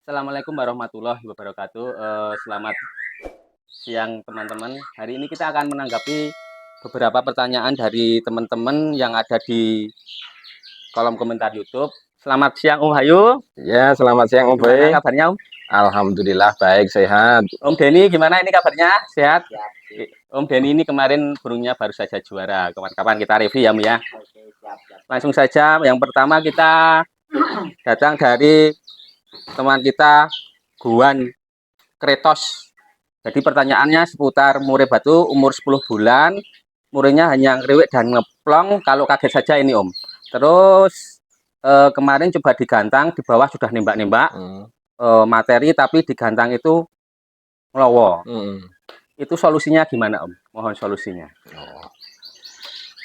Assalamualaikum warahmatullahi wabarakatuh. Selamat siang teman-teman. Hari ini kita akan menanggapi beberapa pertanyaan dari teman-teman yang ada di kolom komentar YouTube. Selamat siang Om Hayu. Ya, selamat siang Om Gimana Boy. kabarnya Om? Alhamdulillah baik, sehat. Om Denny gimana ini kabarnya? Sehat? Om Denny ini kemarin burungnya baru saja juara. Kapan-kapan kita review ya Om ya. Langsung saja yang pertama kita datang dari teman kita Guan Kretos. Jadi pertanyaannya seputar murai batu umur 10 bulan. Murainya hanya ngeriwik dan ngeplong. Kalau kaget saja ini Om. Terus kemarin coba digantang, di bawah sudah nembak-nembak materi, tapi digantang itu ngelowo. Itu solusinya gimana Om? Mohon solusinya.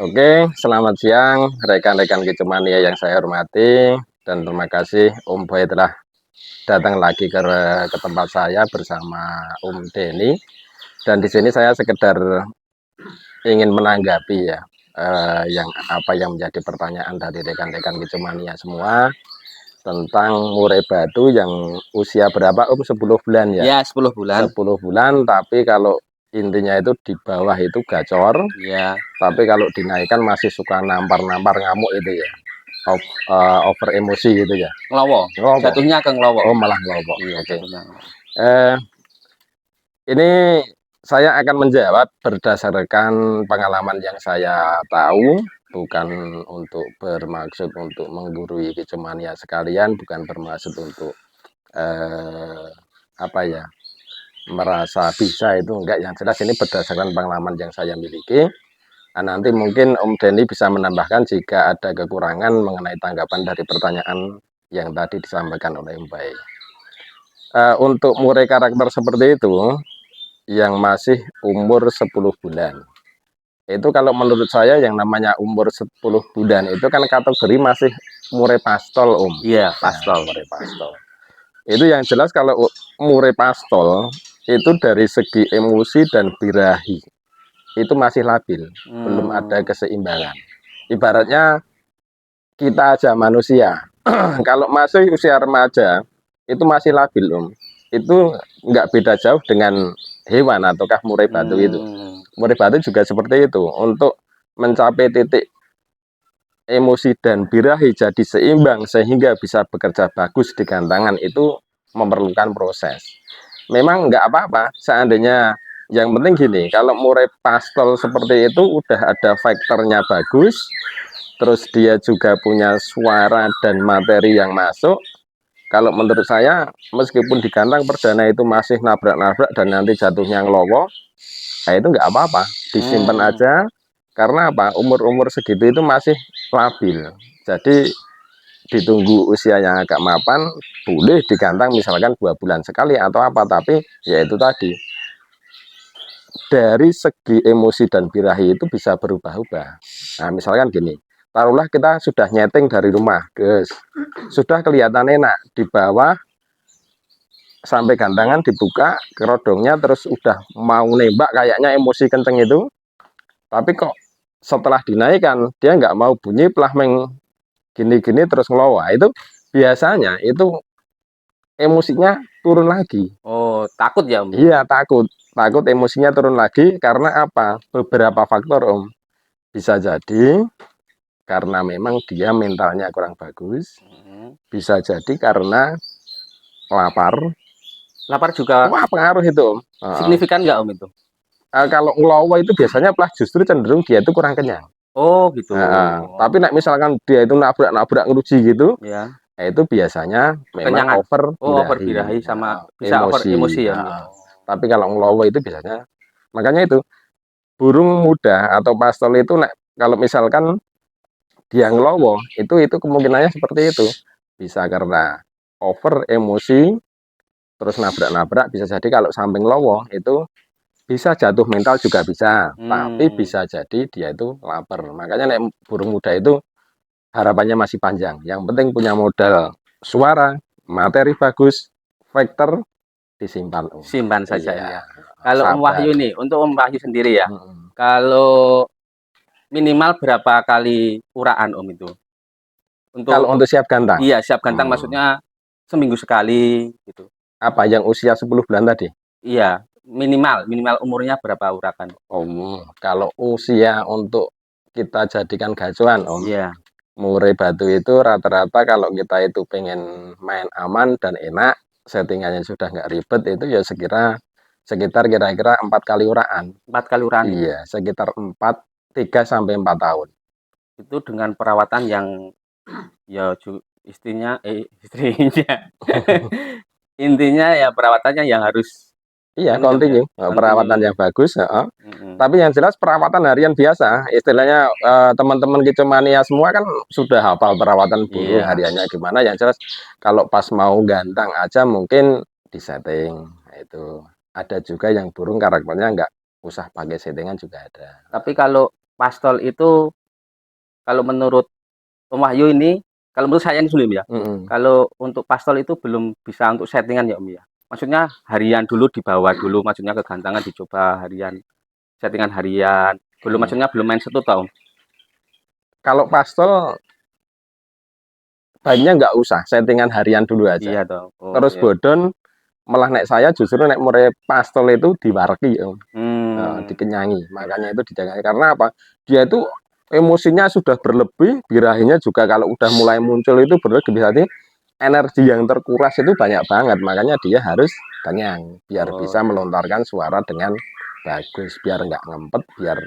Oke, selamat siang rekan-rekan Kicemania yang saya hormati. Dan terima kasih Om Boy telah datang lagi ke tempat saya bersama Om Denny. Dan di sini saya sekedar ingin menanggapi ya yang menjadi pertanyaan dari rekan-rekan Kicemania semua tentang murai batu yang usia berapa Om? 10 bulan ya? Ya, 10 bulan. 10 bulan, tapi kalau intinya itu di bawah itu gacor. Ya. Tapi kalau dinaikkan masih suka nampar-nampar, ngamuk itu ya. Over emosi gitu ya. Ngelowo. Jatuhnya ke ngelowo. Oh, malah ngelowo. Iya, Oke. jatuhnya. Ini saya akan menjawab berdasarkan pengalaman yang saya tahu, bukan untuk bermaksud untuk menggurui Kicemania sekalian, bukan bermaksud untuk merasa bisa, itu enggak. Yang jelas ini berdasarkan pengalaman yang saya miliki. Nah, nanti mungkin Om Denny bisa menambahkan jika ada kekurangan mengenai tanggapan dari pertanyaan yang tadi disampaikan oleh Om Baik. Untuk murai karakter seperti itu yang masih umur 10 bulan, itu kalau menurut saya yang namanya umur 10 bulan itu kan kategori masih murai pastol Om. Iya, pastol. Murai pastol. Itu yang jelas kalau murai pastol itu dari segi emosi dan birahi itu masih labil, belum ada keseimbangan. Ibaratnya kita aja manusia, kalau masih usia remaja itu masih labil Om. Itu nggak beda jauh dengan hewan ataukah murai batu itu. Murai batu juga seperti itu. Untuk mencapai titik emosi dan birahi jadi seimbang sehingga bisa bekerja bagus di gantangan itu memerlukan proses. Memang nggak apa-apa seandainya, yang penting gini, kalau murai pastol seperti itu udah ada faktornya bagus, terus dia juga punya suara dan materi yang masuk. Kalau menurut saya meskipun digantang perdana itu masih nabrak-nabrak dan nanti jatuhnya ngelowo, nah itu nggak apa-apa, disimpan aja. Karena apa? Umur-umur segitu itu masih labil. Jadi ditunggu usia yang agak mapan, boleh digantang misalkan 2 bulan sekali atau apa, tapi ya itu tadi, dari segi emosi dan birahi itu bisa berubah-ubah. Nah misalkan gini, taruhlah kita sudah nyeting dari rumah, guys, sudah kelihatan enak di bawah sampai gantangan dibuka kerodongnya, terus udah mau nembak kayaknya emosi kenceng itu, tapi kok setelah dinaikkan dia nggak mau bunyi, pelah gini-gini terus ngelowa, itu biasanya itu emosinya turun lagi. Oh, takut ya Om? Iya, takut emosinya turun lagi. Karena apa? Beberapa faktor Om. Bisa jadi karena memang dia mentalnya kurang bagus, bisa jadi karena lapar juga. Wah, pengaruh itu Om. Signifikan nggak Om itu? Kalau ngelowo itu biasanya justru cenderung dia itu kurang kenyang. Oh gitu. Tapi misalkan dia itu nabrak-nabrak ngeruji gitu, ya, itu biasanya memang over birahi sama bisa over emosi ya. Tapi kalau ngelowo itu biasanya, makanya itu burung muda atau pastol itu kalau misalkan dia ngelowo itu kemungkinannya seperti itu, bisa karena over emosi terus nabrak-nabrak, bisa jadi kalau sampai ngelowo itu bisa jatuh mental juga bisa, tapi bisa jadi dia itu lapar. Makanya burung muda itu harapannya masih panjang. Yang penting punya modal suara, materi bagus, faktor disimpan. Simpan saja ya. Kalau Om Wahyu nih, untuk Om Wahyu sendiri ya, kalau minimal berapa kali uraan Om itu? Kalau untuk siap gantang? Iya, siap gantang maksudnya seminggu sekali gitu. Apa yang usia 10 bulan tadi? Iya, minimal umurnya berapa urakan? Om, kalau usia untuk kita jadikan gacuan, Om, Iya. murai batu itu rata-rata kalau kita itu pengen main aman dan enak, settingannya sudah nggak ribet itu ya sekitar kira-kira 4 kali uraan. 4 kali urakan itu. Iya, sekitar 3 sampai 4 tahun. Itu dengan perawatan yang ya istrinya istrinya. Intinya ya perawatannya yang harus Iya, anu ya, Om, ya, continue, perawatan continue. yang bagus, heeh. Mhm. Tapi yang jelas perawatan harian biasa, istilahnya teman-teman kicomania semua kan sudah hafal perawatan burung Iya. hariannya gimana. Yang jelas kalau pas mau gantang aja mungkin disetting. Nah, itu ada juga yang burung karakternya nggak usah pakai settingan juga ada. Tapi kalau pastol itu, kalau menurut Om Wahyu ini, kalau menurut saya ini Sulim ya, Mm-mm. kalau untuk pastol itu belum bisa untuk settingan ya Om ya. Maksudnya harian dulu dibawa dulu, maksudnya kegantangan dicoba harian, settingan harian. Belum, Mm. maksudnya belum main setut Om. Kalau pastol baiknya nggak usah settingan harian dulu aja. Iya toh. Oh Terus iya. bodon malah nek saya justru nek mulai pastol itu diwareki, Om. Hmm. Dikenyangi, makanya itu dijaga karena apa, dia itu emosinya sudah berlebih, birahinya juga kalau udah mulai muncul itu berlebih, berarti energi yang terkuras itu banyak banget, makanya dia harus kenyang biar bisa Oh, melontarkan suara dengan bagus, biar nggak ngempet, biar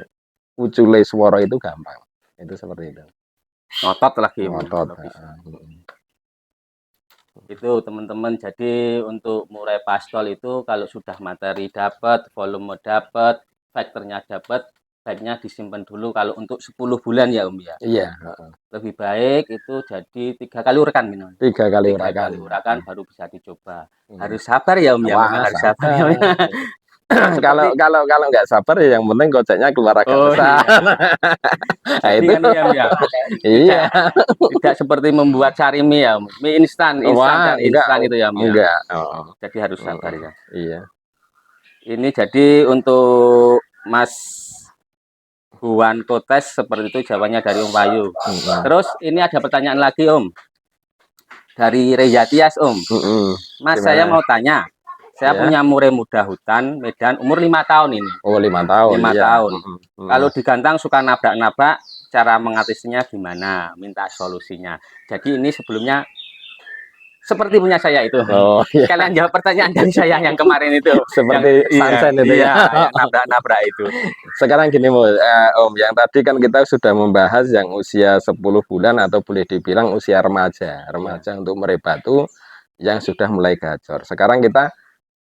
ucule suara itu gampang, itu seperti itu, ngotot lagi Om ya, ngotot. kalau bisa. Itu teman-teman, jadi untuk murai pastol itu kalau sudah materi dapat, volume dapat, faktornya dapat, baiknya disimpan dulu kalau untuk 10 bulan ya Om ya. Iya, Lebih baik itu jadi 3 kali urakan minimal. 3 kali 3 urakan. kali urakan baru bisa dicoba. Harus sabar ya Om ya, memang Wah, harus sabar ya Om ya. sabar. Seperti Kalau nggak sabar ya yang penting koceknya keluar agak oh besar. iya, Nah, jadi itu kan ya Om ya. iya. Tidak tidak seperti membuat cari mie ya, Om. Mie instan, instan Wah, dan instan itu ya Om ya. enggak. Oh, Jadi harus sabar mm, ya. iya. Ini jadi untuk Mas Buan Kotes seperti itu jawabannya dari Om Bayu. Mm, Terus ini ada pertanyaan lagi Om. Dari Reyatias Om. Mas, saya Gimana? mau tanya. Saya Ya. punya murai muda hutan Medan umur 5 tahun ini. Oh, 5 tahun. 5 Iya. tahun. Kalau digantang suka nabrak-nabrak, cara mengatasinya gimana? Minta solusinya. Jadi ini sebelumnya seperti punya saya itu. Oh, iya. Kalian jawab pertanyaan dari saya yang kemarin itu. Seperti Yang sunset iya, itu iya, ya. yang nabrak-nabrak itu. Sekarang gini, Om, yang tadi kan kita sudah membahas yang usia 10 bulan atau boleh dibilang usia remaja. Remaja untuk murai batu yang sudah mulai gacor. Sekarang kita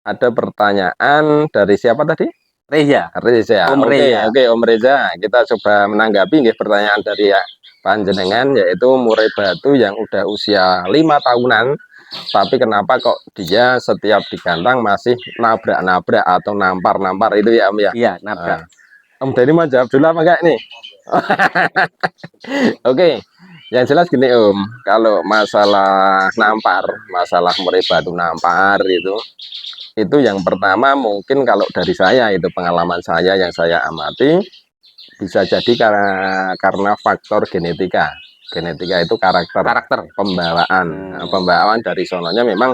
ada pertanyaan dari siapa tadi? Reza. Reza. Om Reza. Oke, Om Reza. Kita coba menanggapi nih pertanyaan dari panjenengan, yaitu murai batu yang udah usia 5 tahunan, tapi kenapa kok dia setiap digantang masih nabrak-nabrak atau nampar-nampar itu ya Om ya? Iya, nabrak. Om Denny mau jawab dulu apa enggak nih? Oke, yang jelas gini Om, kalau masalah nampar, masalah murai batu nampar itu yang pertama mungkin kalau dari saya itu pengalaman saya yang saya amati bisa jadi karena faktor genetika. Genetika itu karakter pembawaan. Nah, pembawaan dari sononya memang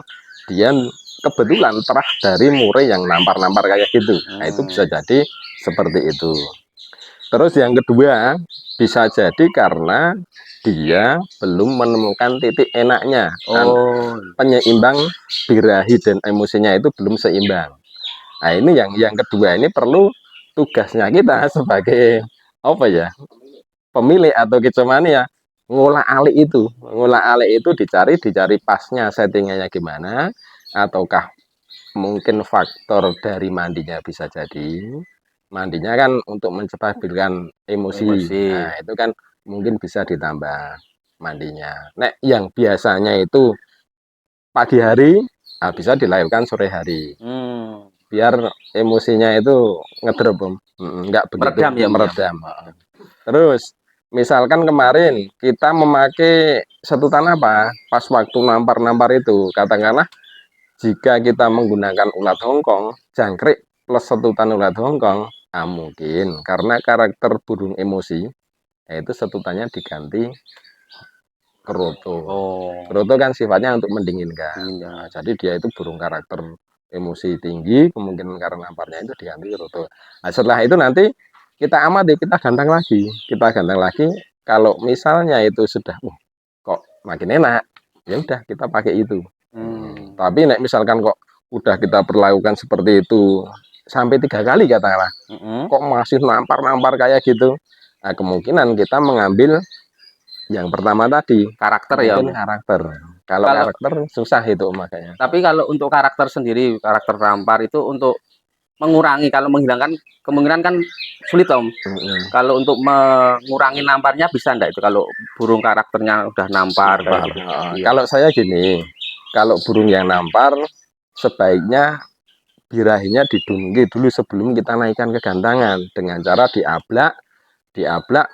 dia kebetulan terah dari murai yang nampar-nampar kayak gitu. Nah, itu bisa jadi seperti itu. Terus yang kedua bisa jadi karena dia belum menemukan titik enaknya. Oh, Penyeimbang birahi dan emosinya itu belum seimbang. Nah, ini yang kedua ini perlu tugasnya kita sebagai apa ya? Pemilik atau kicomania ngolah alik itu dicari pasnya settingannya gimana, ataukah mungkin faktor dari mandinya bisa jadi mandinya kan untuk menstabilkan emosi. emosi. Nah, itu kan mungkin bisa ditambah mandinya. Nek yang biasanya itu pagi hari, nah bisa dilahirkan sore hari. Biar emosinya itu ngedrop, Om. Nggak begitu Meredam ya, meredam. Terus misalkan kemarin kita memakai setutan apa? Pas waktu nampar-nampar itu, katakanlah jika kita menggunakan ulat Hongkong, jangkrik plus setutan ulat Hongkong, mungkin karena karakter burung emosi, yaitu setutannya diganti keroto. Oh, Keroto kan sifatnya untuk mendinginkan. dingin ya. Nah, jadi dia itu burung karakter emosi tinggi, kemungkinan karena namparnya itu diganti keroto. Nah, setelah itu nanti kita amati, kita gantang lagi. Kita gantang lagi, kalau misalnya itu sudah, kok makin enak, ya udah kita pakai itu. Tapi nek misalkan kok udah kita perlakukan seperti itu sampai 3 kali katakanlah, kok masih nampar-nampar kayak gitu, nah, kemungkinan kita mengambil yang pertama tadi, Karakter ya, mungkin Om. karakter. Kalau Kalau karakter susah itu makanya. tapi kalau untuk karakter sendiri, karakter nampar itu untuk mengurangi, kalau menghilangkan kemungkinan kan sulit, Om. Kalau untuk mengurangi namparnya bisa enggak itu kalau burung karakternya udah nampar kayak gitu? Iya. Kalau saya gini, kalau burung yang nampar sebaiknya birahinya didunggi dulu sebelum kita naikkan ke gantangan dengan cara diablak.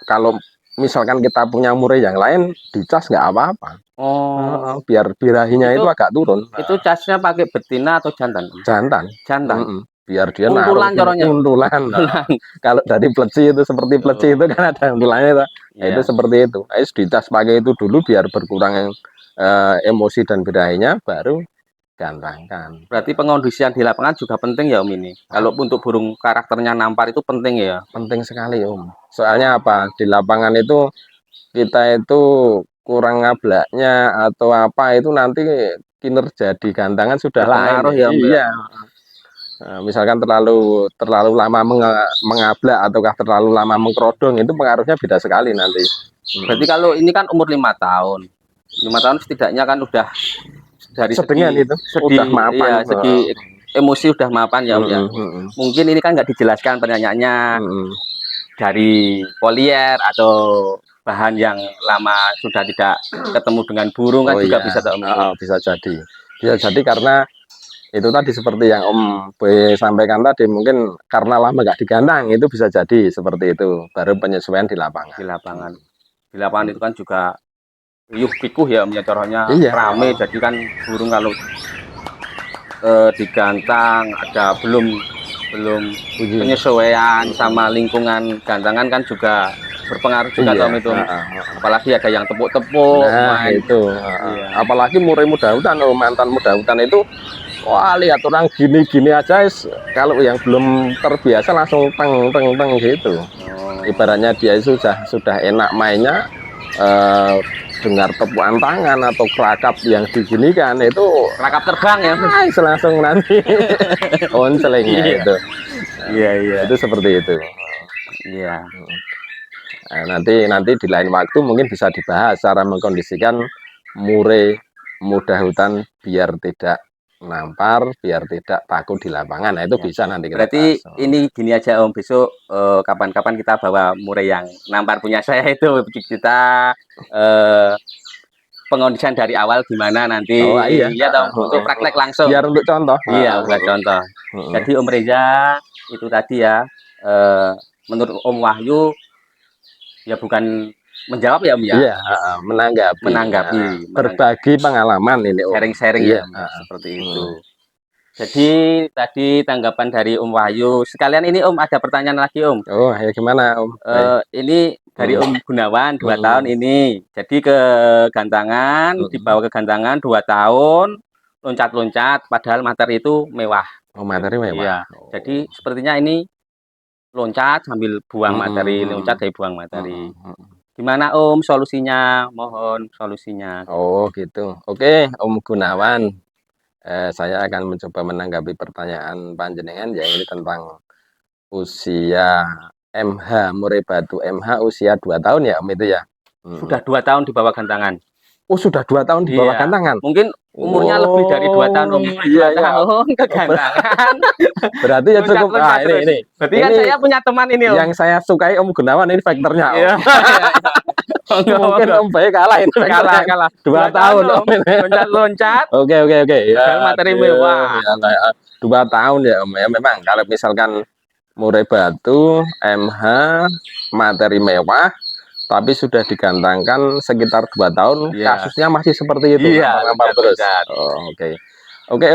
Kalau misalkan kita punya murai yang lain, dicas nggak apa-apa. Oh, Biar birahinya itu agak turun. itu casnya pakai betina atau jantan? Jantan. Jantan. Biar dia Untulan naruh corongnya. untulan. Kalau dari pleci itu seperti pleci itu kan ada untulannya itu. Nah, itu seperti itu. Harus dicas pakai itu dulu biar berkurang emosi dan birahinya, baru gantangkan. Berarti pengondisian di lapangan juga penting ya, Om ini. Kalau untuk burung karakternya nampar itu penting ya. Penting sekali, Om. Soalnya apa? Di lapangan itu kita itu kurang ngablaknya atau apa itu nanti kinerja di gantangan sudah Berpengaruh lain. ya, Om, ya. Iya. Nah, misalkan terlalu lama mengablak ataukah terlalu lama mengkerodong, itu pengaruhnya beda sekali nanti. Berarti kalau ini kan umur 5 tahun. 5 tahun setidaknya kan udah dari Sedengan itu udah mapan. iya, segi emosi udah mapan ya, Om ya. Mungkin ini kan nggak dijelaskan pertanyaannya dari polier atau bahan yang lama sudah tidak ketemu dengan burung kan juga bisa, Om. Bisa jadi. Bisa jadi karena itu tadi seperti yang Om Boy sampaikan tadi, mungkin karena lama nggak digantang, itu bisa jadi seperti itu. Baru penyesuaian di lapangan. Di lapangan itu kan juga riuh pikuh ya, Om ya, corongnya rame. Jadi kan burung kalau digantang ada belum penyesuaian sama lingkungan gantangan kan juga berpengaruh juga, Om, itu. Apalagi ada yang tepuk-tepuk. Nah, itu. Apalagi murai muda hutan, mantan muda hutan itu, wah, lihat orang gini-gini aja, kalau yang belum terbiasa langsung teng gitu. Ibaratnya dia itu sudah enak mainnya, dengar tepukan tangan atau kerakap yang diginikan itu Kerakap terbang ya, langsung nanti oncelengnya itu. Iya. Itu seperti itu. Iya. Nah, nanti di lain waktu mungkin bisa dibahas cara mengkondisikan murai muda hutan biar tidak nampar, biar tidak takut di lapangan. Nah, itu bisa nanti kita berarti bahas. ini gini aja, Om, besok kapan-kapan kita bawa murai yang nampar punya saya itu, kita pengondisian dari awal gimana nanti. Iya dong, untuk praktek langsung. Biar untuk contoh. Iya, buat contoh. Jadi Om Reza itu tadi ya, menurut Om Wahyu ya bukan menjawab ya, Om ya. Iya, menanggapi. Berbagi pengalaman ini, Om. Sharing-sharing ya, seperti itu. Jadi tadi tanggapan dari Om Wahyu. Sekalian ini, Om, ada pertanyaan lagi, Om. Oh, ya gimana, Om? Ini dari Om Gunawan 2 tahun ini. Jadi ke gantangan, dibawa ke gantangan 2 tahun, loncat-loncat, padahal materi itu mewah. Oh, materi mewah. Iya. Jadi sepertinya ini loncat sambil buang materi, loncat dari buang materi. Gimana, Om, solusinya? Mohon solusinya. Oh, gitu. Oke, Om Gunawan. Saya akan mencoba menanggapi pertanyaan panjenengan, ya, ini tentang usia MH, murai batu MH usia 2 tahun ya, Om, itu ya? Sudah 2 tahun di bawah gantangan. Oh, sudah 2 tahun di bawah gantangan? Mungkin umurnya lebih dari 2 tahun, Om. 2 tahun ke gantangan. Berarti ya cukup. Ini. Berarti kan saya punya teman ini, Om. Yang saya sukai Om Gunawan ini faktornya, Om. Mungkin Om Bayi kalah ini. Kalah. 2 tahun, Om. Loncat-loncat. Oke. Ya, materi mewah. 2 tahun ya, Om. Ya, memang kalau misalkan murai batu MH materi mewah tapi sudah digantangkan sekitar 2 tahun, kasusnya masih seperti itu. Terus. Oke,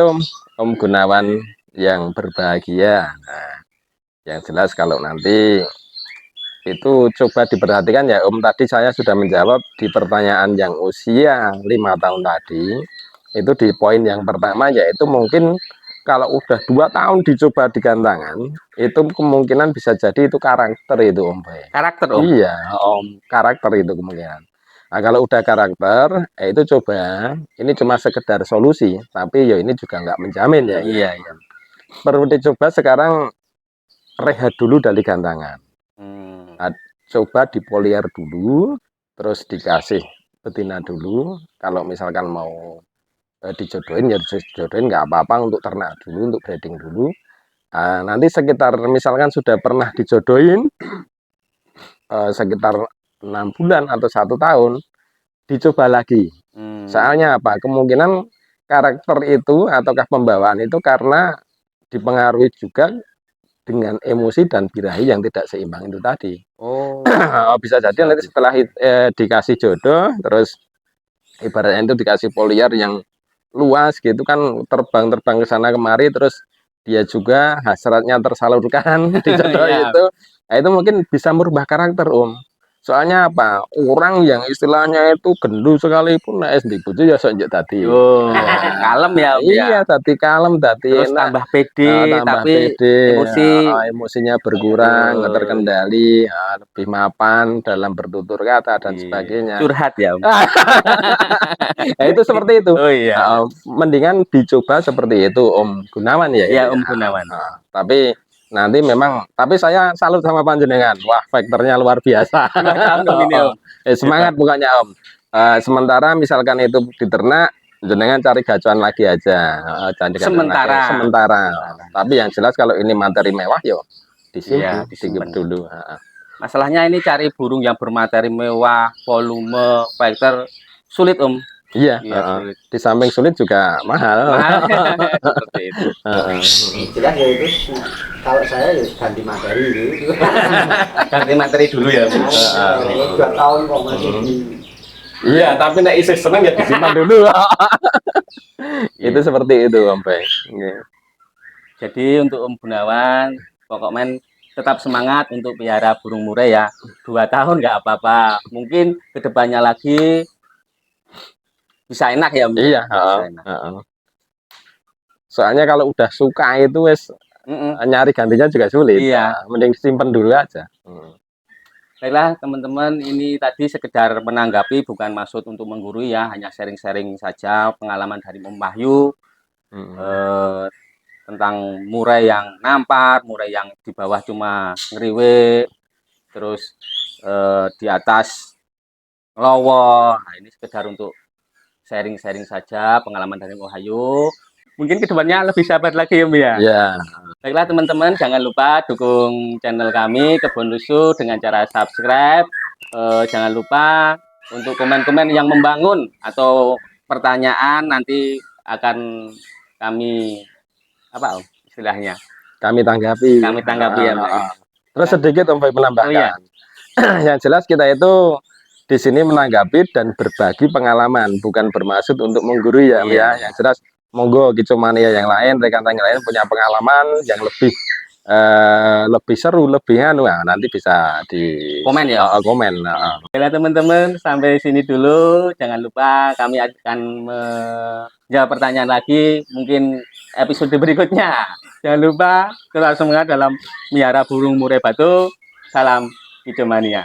Om Gunawan yang berbahagia. Nah, yang jelas kalau nanti itu coba diperhatikan ya Om. Tadi saya sudah menjawab di pertanyaan yang usia 5 tahun tadi. Itu di poin yang pertama, yaitu mungkin kalau udah 2 tahun dicoba di gantangan, itu kemungkinan bisa jadi itu karakter itu Om Bay. Karakter Om. Iya Om, karakter itu kemungkinan. Nah kalau udah karakter, itu coba, ini cuma sekedar solusi, tapi ya ini juga nggak menjamin ya. Iya, iya. Perlu dicoba sekarang, rehat dulu dari gantangan. Coba dipolier dulu, terus dikasih betina dulu. Kalau misalkan mau dijodohin ya dijodohin, nggak apa-apa, untuk ternak dulu, untuk breeding dulu. Nanti sekitar misalkan sudah pernah dijodohin sekitar 6 bulan atau 1 tahun, dicoba lagi. Soalnya apa? Kemungkinan karakter itu ataukah pembawaan itu karena dipengaruhi juga dengan emosi dan birahi yang tidak seimbang itu tadi. Oh, bisa jadi nanti setelah dikasih jodoh, terus ibaratnya itu dikasih poliar yang luas gitu kan, terbang-terbang ke sana kemari, terus dia juga hasratnya tersalurkan di jodoh Iya. itu. Nah, itu mungkin bisa merubah karakter Om. Soalnya apa? Orang yang istilahnya itu gendut sekalipun nah SD bojo ya sok njek dadi. Yo, kalem ya Om ya. Iya, dadi kalem, dadi Terus enak. tambah pede, Tambah tapi pede, emosi emosinya berkurang, Betul. terkendali, lebih mapan dalam bertutur kata dan Iya. sebagainya. Curhat ya Om. Nah, itu seperti itu. Oh iya. Mendingan dicoba seperti itu Om Gunawan ya. Iya Om Gunawan. Tapi nanti memang, tapi saya salut sama panjenengan. Wah, faktornya luar biasa. 2 tahun Om ini Om. Semangat bukannya Om. Sementara misalkan itu diternak, jenengan cari gacuan lagi aja. Cari gacuan Sementara. lagi. Sementara. Tapi yang jelas kalau ini materi mewah yo Iya, disimpan, disimpan dulu. Masalahnya ini cari burung yang bermateri mewah, volume, faktor sulit Om. Iya, Sulit. di samping sulit juga mahal. Seperti itu. Jelas ya itu, kalau saya ya ganti materi gitu. Ganti materi dulu ya. Bu. 2 tahun kok masih di Iya, tapi nek isih seneng ya disimpan dulu. Itu seperti itu, Om Bay. Jadi untuk Om Gunawan, pokoknya tetap semangat untuk piara burung murai ya. 2 tahun nggak apa-apa. Mungkin kedepannya lagi bisa enak ya Om. Iya, soalnya kalau udah suka itu wes nyari gantinya juga sulit. Iya. Mending simpen dulu aja. Baiklah teman-teman, ini tadi sekedar menanggapi, bukan maksud untuk menggurui ya, hanya sharing-sharing saja pengalaman dari Om Wahyu tentang murai yang nampar, murai yang di bawah cuma ngeriwe, terus di atas lowo. Nah, ini sekedar untuk sharing-sharing saja pengalaman dari Om Wahyu. Mungkin kedepannya lebih sahabat lagi Om ya. Iya. Baiklah teman-teman, jangan lupa dukung channel kami Kebun Lusuh dengan cara subscribe. Jangan lupa untuk komen-komen yang membangun atau pertanyaan nanti akan kami apa istilahnya? Kami tanggapi. Kami tanggapi ya. Terus sedikit Om Bay menambahkan. Oh, iya. Yang jelas kita itu di sini menanggapi dan berbagi pengalaman, bukan bermaksud untuk menggurui ya. Iya. Yang jelas monggo Kicomania yang lain, rekan-rekan yang lain punya pengalaman yang lebih seru, lebih nanti bisa di Komen ya. Komen. Baiklah teman-teman, sampai sini dulu. Jangan lupa kami akan menjawab pertanyaan lagi mungkin episode berikutnya. Jangan lupa tetap semangat dalam miara burung murai batu. Salam Kicomania.